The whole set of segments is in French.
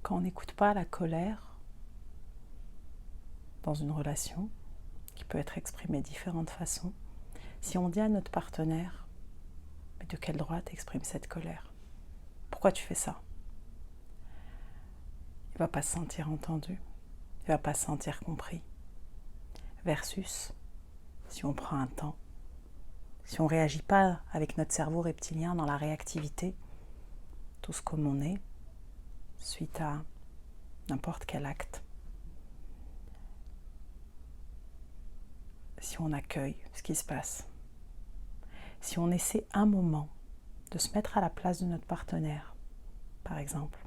Quand on n'écoute pas la colère dans une relation, qui peut être exprimée de différentes façons, si on dit à notre partenaire « Mais de quel droit t'exprimes cette colère? Pourquoi tu fais ça ?» Il ne va pas se sentir entendu, il ne va pas se sentir compris. Versus, si on prend un temps, si on ne réagit pas avec notre cerveau reptilien dans la réactivité, tous comme on est, suite à n'importe quel acte, si on accueille ce qui se passe, si on essaie un moment de se mettre à la place de notre partenaire, par exemple,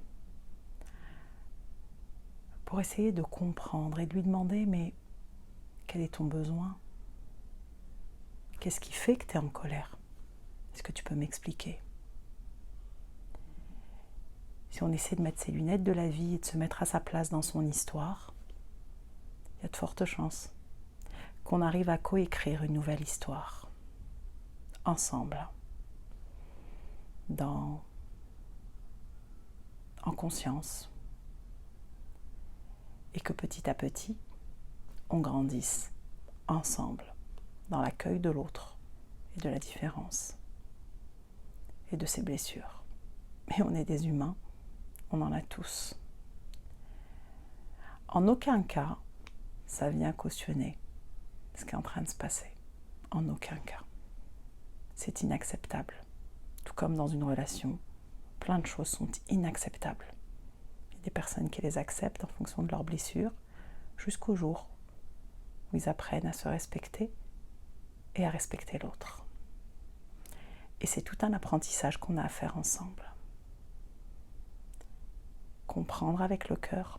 pour essayer de comprendre et de lui demander « Mais quel est ton besoin? Qu'est-ce qui fait que tu es en colère? Est-ce que tu peux m'expliquer ?» Si on essaie de mettre ses lunettes de la vie et de se mettre à sa place dans son histoire, il y a de fortes chances qu'on arrive à coécrire une nouvelle histoire, ensemble, en conscience, et que petit à petit, on grandisse ensemble dans l'accueil de l'autre et de la différence et de ses blessures. Mais on est des humains, on en a tous. En aucun cas, ça vient cautionner ce qui est en train de se passer. En aucun cas. C'est inacceptable. Tout comme dans une relation, plein de choses sont inacceptables. Il y a des personnes qui les acceptent en fonction de leurs blessures, jusqu'au jour où ils apprennent à se respecter et à respecter l'autre. Et c'est tout un apprentissage qu'on a à faire ensemble. Comprendre avec le cœur,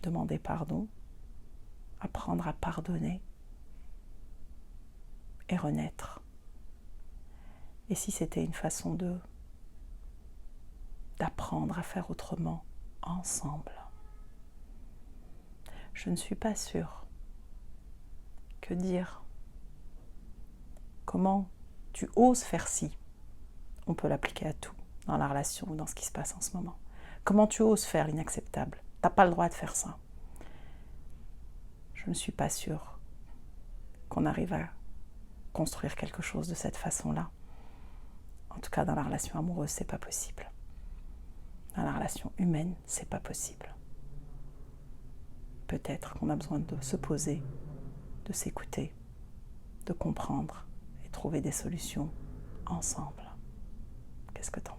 demander pardon, apprendre à pardonner et renaître. Et si c'était une façon d'apprendre à faire autrement ensemble? Je ne suis pas sûre que dire comment tu oses faire ci, on peut l'appliquer à tout dans la relation ou dans ce qui se passe en ce moment. Comment tu oses faire l'inacceptable? T'as pas le droit de faire ça. Je ne suis pas sûre qu'on arrive à construire quelque chose de cette façon-là. En tout cas, dans la relation amoureuse, c'est pas possible. Dans la relation humaine, c'est pas possible. Peut-être qu'on a besoin de se poser, de s'écouter, de comprendre et trouver des solutions ensemble. Qu'est-ce que t'en penses ?